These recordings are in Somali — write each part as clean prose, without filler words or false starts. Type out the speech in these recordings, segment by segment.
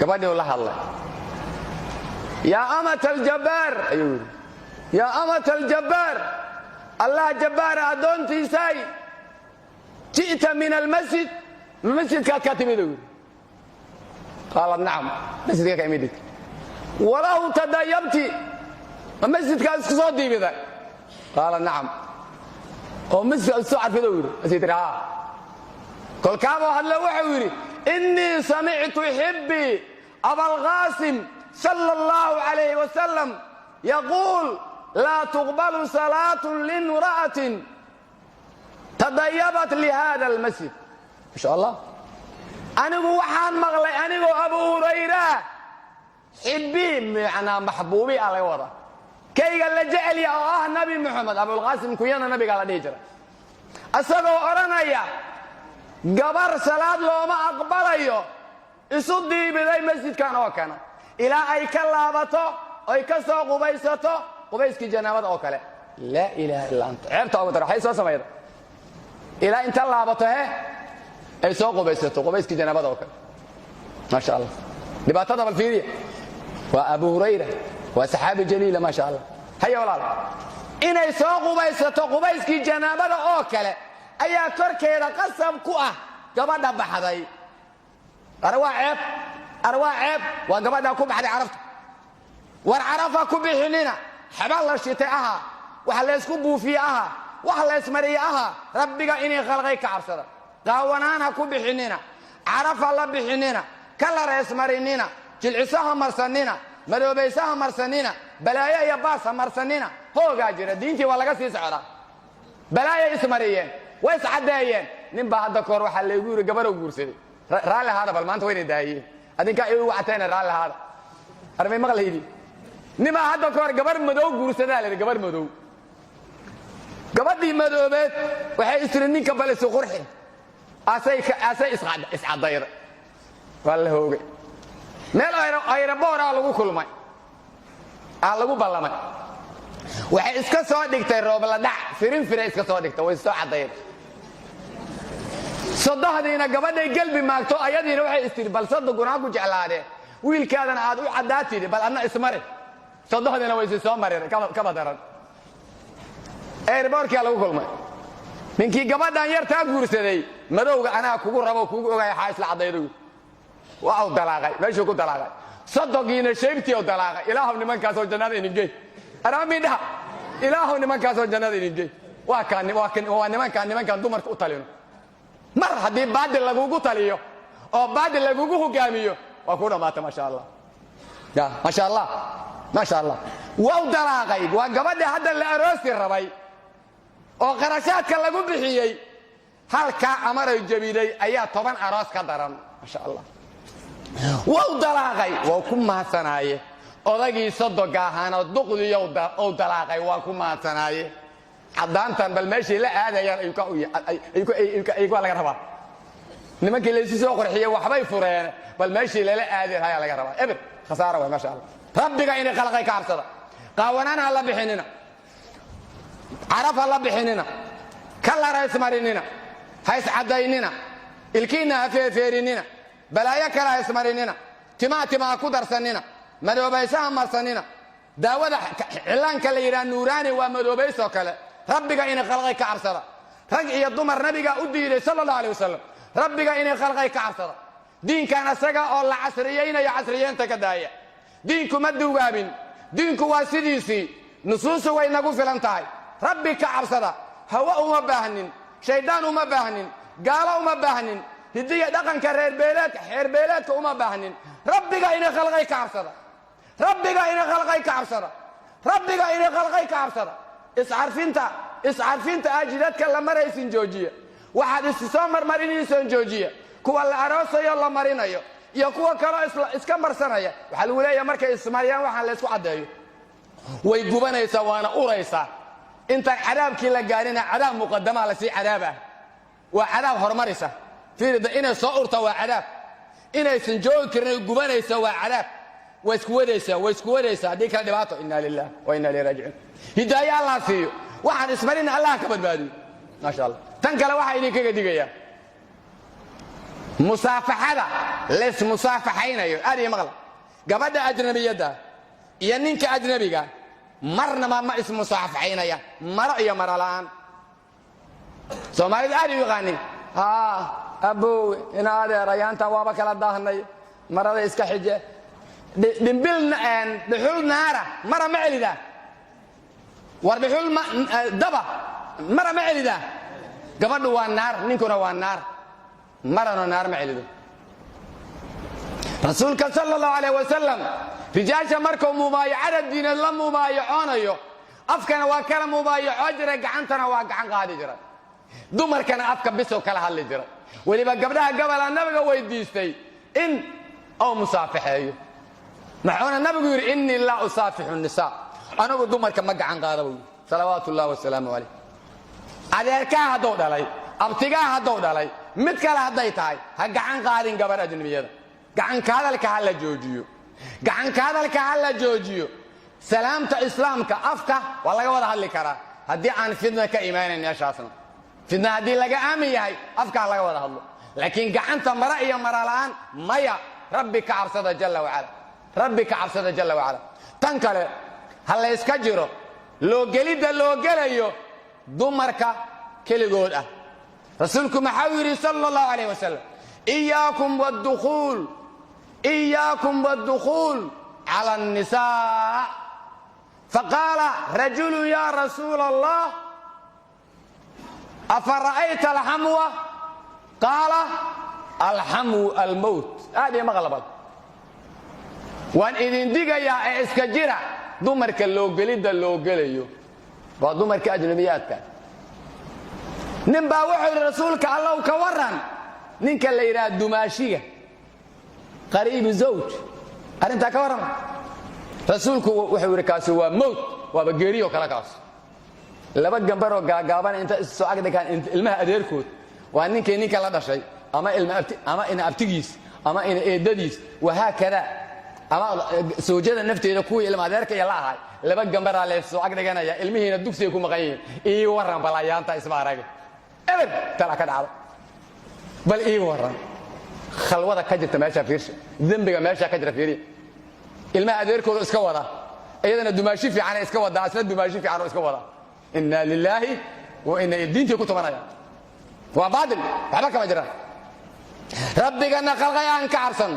gabadhii uu la hadlay yaa amata aljabbaar ayuu yidhi yaa amata aljabbaar allah jabbaara addoontiisay ji'ta min almasjid masjidkaad ka timid uu yidhi qaalat nacam masjidka ka imidid walahu tadayabti masjidkaad isku soo diibiday qaalat nacam oo masjidka isoo carfida uu yidhi asii tiri haa kolkaabuu hadle wuxuu yidhi innii samictu xibbii abalqaasim sala allahu calayhi wasalam yaquul laa tuqbalu salaatun limra'atin tadayabat lihada almasjid ma sha allah anigu waxaan maqlay anigoo abu hurayra xibbii macnaa maxbuubi a laga wadaa kayga la jecelya oo ah nabi moxamed abulqaasim kunyada nabiga la dhihi jira isagoo odhanaya gabar salaad looma aqbalayo isu diibiday masjidkan oo kana ilaa ay ka laabato oy ka soo qubaysato qubayskii janaabada oo kale laa ilaaha illa anta ceebta ugu dar waxay soo samayda ilaa inta laabato ay soo qubaysato qubayskii janaabada oo kale ma sha allah dhibaatada bal fiiriya waa abu hurayra waa saxaabi jaliila ma sha allah haya walaal inay soo qubaysato qubayskii janaabada oo kale ayaa korkeeda qasab ku ah gabadha baxday arwaa ceeb waa gabadha ku baxday carafta war carafa ku bixinina xabal la shitay aha waxa la isku buufiye aha waxa la ismariye aha rabbiga inay khalqay ka cabsada qaawanaana ku bixinina carafa la bixinina kala reesmarinina jilcisaha marsanina madoobaysaha marsanina balaayo iyo baasa marsanina hoogaa jira diintii waa laga sii socdaa balaayo ismariyeen way iscadeeyeen nin baa hadda koor waxaa laygu yiri gabarow guursaday raalli ahaada bal maanta wayna daayeen adinkaa igu wactayna raalli ahaada armay maqlaydi nin baa hadda koor gabar madow guursadaa la yidhi gabar madow gabadhii madoobeed waxay istiri ninka bal isu qurxi asay iscadayda waa la hoogay meel ayraboora lagu kulmay lagu ballamay waxay iska soo dhigtay roob la dhac firinfira iska soo dhigtay way soo cadayday sodohdiina gabadhay galbi maagto ayadiina waxay istiri bal sadoguna ku jeclaadeen wiilkaadana aad u cadaatidi bal adna ismari sodohdiina way soo mareen ka badaran airbortka lagu kulmay ninkii gabadhan yartaa guursaday madowga anaa kugu rabo kugu ogaay xaa isla cadaydo waa dalaaqay meeshuu ku dalaaqay sadogiina sheebtii oo dalaaqay ilaahu nimankaas oo jannada inigay araamidha ilaahu nimankaas oo jannada inigay waa nimankan dumarka u talino mar haddii baadil lagugu taliyo oo baadil lagugu hogaamiyo waa ku dhamaata ma sha allah ya ma sha allah ma sha allah waa dalaaqay waa gabadha hadda la aroosi rabay oo qarashaadka lagu bixiyay halka amaray jabiday ayaa 10 aroos ka daran ma sha allah waa dalaaqay waa ku mahadsanaaye odagii sodoga ahaana duqdiyo oo dalaaqay waa ku mahadsanaaye cadaantan bal meeshii la aadayaan ay ku laga rabaa nimankii leeysi soo qorxiyay waxbay fureen bal meeshii la aadayay laga rabaa eber khasaaro waa ma sha allah rabbiga inay khalqay ka cabsada qaawanana la bixinina carafa la bixinina kala rays marinina hays cadaynina ilkiina hafeerinina balaayo kala hays marinina timaa ku darsanina madoobaysaha marsanina daawada cilaanka la yiraahdo nuuraani waa madoobayso kale rabbiga inay khalqay ka cabsada rag iyo dumar nabiga u diiday sallallahu alayhi wasallam rabbiga inay khalqay ka cabsada diinkan asaga oo la casriyeeynaya casriyeenta ka daaya diinku ma duugaabin diinku waa sidiisii nusuusu way nagu filan tahay rabbi ka cabsada hawa uma baahnin shaydaan uma baahnin gaalo uma baahnin hidiya dhaqanka reer beeleedka uma baahnin rabbiga inay khalqay ka cabsada rabbiga inay khalqay ka cabsada rabbiga inay khalqay ka cabsada iscarfinta ajidadka la maraysin joojiya waxaad isoo marmarinaysan joojiya kuwa la aroosayo la marinayo iyo kuwa kale iska marsanaya waxa lagu leeyahay markay ismariyaan waxaan la isku cadeeyo way gubanaysaa waana uraysaa inta cadaabkii la gaarina cadaab muqaddama la sii cadaaba waa cadaab hormarisa fiirida inay soo urta waa cadaab inaysan joogi karin gubanaysa waa cadaab way isku wadaysaa hadii kala dhibaato inna lillahi wa inna ilayhi raaji'un hidaaya allah siiyo waxaan ismarin allah ka badbaadiyo ma sha allah tan kale waxa idin kaga digaya musaafaxada lees musaafaxaynayo aad maqla gabadha ajnabiyada iyo ninka ajnabiga marna ma ismusaafaxaynaya mara iyo mara la'aan Soomaalida aad u yaqaanin abuu ina adeerayaanta waaba kala daahnay marada iska xije dhimbil dhuxul naara mara ma celida war dhuxul daba mara ma celida gabadhu waa naar ninkuna waa naar marana naar ma celido rasuulka sallallahu alayhi wasallam rijaasha markuu mubaayacada diinad la mubaayacoonayo afkana waa kala mubaayaco jira gacantana waa gacan qaadi jira dumarkana afka bisoo kala hadli jira waliba gabdhaha gabala nabiga weydiistay in oo musaafaxeeyo maxaana nabigu yiri inni la usaafihu nisaa anagu dumarka ma gacan qaado salawaatullaahi wasalaamu alayhi adeerka hadoo dhalay abtiga hadoo dhalay mid kale haday tahay ha gacan qaadin gabar ajnabiyada gacan ka hadalka hal la joojiyo gacan ka hadalka hal la joojiyo salaamta islaamka afka waa laga wada hadli karaa hadii aan fidna ka iimaanin meeshaasna fidna hadii laga aamin yahay afka laga wada hadlo laakiin gacanta mara iyo mara la'aan maya rabbika absada jalla wa ala rabbika absada jalla wa ala tan kale hal iska jiro loo gelida loo gelayo dumarka keligood ah rasuulku maxawiri sallallahu alayhi wasallam iyaakum wad-dukhul ala an-nisaa faqala rajul ya rasul allah afara'ayta al-hamwa qala al-hamu al-maut hadi maqlabal waan idin digaya iska jira dumarka loo gelida loo gelayo waa dumarka ajnabiyaadka nin baa wuxuu rasuulka allah ka waran ninka la yiraahdo dumaashiga qariib zawj arinta ka waran rasuulku wuxuu yiri kaas waa mawt waa geeriyo kala kaas laba gambaro gaagaaban inta soo agdagaan ilmaha adeerkood waa ninka la dhashay ama ilma abti ama ina abtigiis ama ina eedadiis waha kada ama soojada nafteeda ku ilma adeerka la ahay laba gambara la soo agdaganaya ilmihiina dugsiga ku maqayeen ii waran balaayanta isbaaraga eber tala ka dhacdo bal ii waran khalwada ka jirta meesha fiirsha dambiga meesha ka jira fiiriya ilma adeerkooda iska wada iyadana dumaashi fiican iska wada asna dumaashi fiican iska wada inna lillahi wa inna ilayhi ku tabanaya wa baadil waxba kama jira rabbigana khalqayaan ka cabsan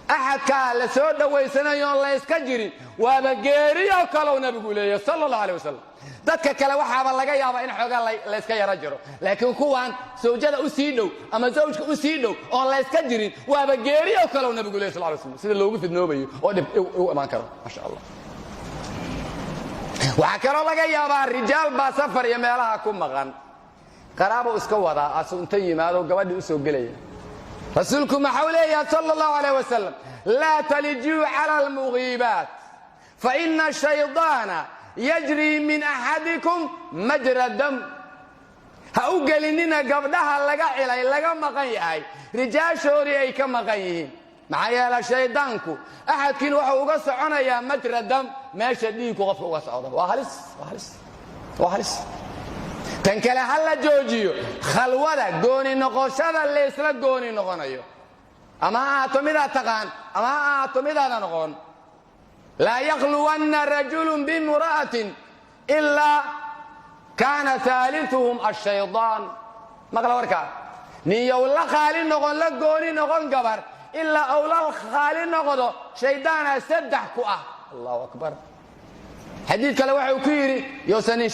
ahadka la soo dhaweysanayo la iska jirin waaba geeriyo kale nabigu leeyahay sallallahu alayhi wasallam dadka kale waxaaba laga yaabaa in xogaa la iska yara jiro laakiin kuwan soojada u sii dhow ama zawjka u sii dhow oo la iska jirin waaba geeriyo kale nabigu leeyahay sallallahu alayhi wasallam sida loogu fidnoobayo oo dib u iman karo ma sha Allah waxa kale laga yaabaa rijaal ba safar iyo meelaha ku maqan qaraabo iska wada asunta yimaado gabadhi u soo galaya rasuulku maxawleeya sallallahu alayhi wasallam la talijuu ala al-mughibat fa inna ash-shaytana yajri min ahadikum majra dam ha u galinina gabdhaha laga ilay laga maqan yahay rijaashoori ay ka maqan yihiin maxaa yeelay shaydaanku ahadkiin waxa uga soconaya majra dam meesha dhiigku qofka uga socdo waa halis tan kale hal joojiyo khalwada gooni noqoshada la isla gooni noqonayo ama atomida taqaan ama atomida noqon la yakhluwanna rajulun bimra'atin illa kana thalithuhum ash-shaytan maqla warka niyo la khaalin noqon la gooni noqon gabar illa awlal khaalin noqdo shaydana saddex ku ah Allahu akbar حديث كلا واحد وكيري يوسني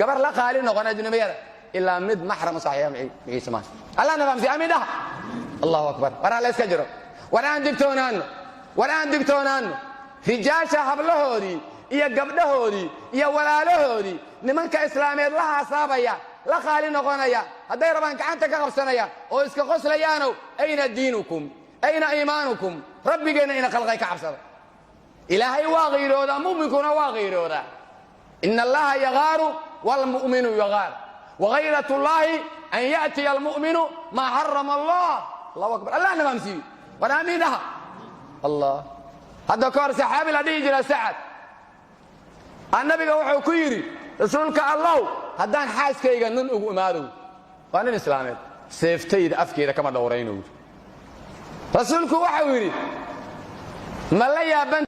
قبر لا خالي نقول أجنبية إلا مد محرم صحيح معي سماش الله نفهم في أمينه الله أكبر ورا لا يسكجرو ورا عندك تونان في جاشة حبله هودي يا قبله هودي يا ولا له هودي نمنك إسلامي الله أصابيا لا خالي نقولنا هذا يربانك أنت كغفصنا يا أو إسك غسل يانو أين دينكم أين إيمانكم ربي جينا إن خلقك عبصر إلهي واغيره ذا مؤمنكم واغيره ذا إن الله يغار والمؤمن يغار وغيرة الله أن يأتي المؤمن ما حرم الله الله أكبر الله نمسي ونامينها الله هذا كار سحابي الذي يجرى سعد النبي وحو كيري رسولك الله هدان حاس كيغا نن أمادو وانا الإسلامي سيفتيد أفكير كما دورينو rasuulku waxa uu yidhi ma la yaaban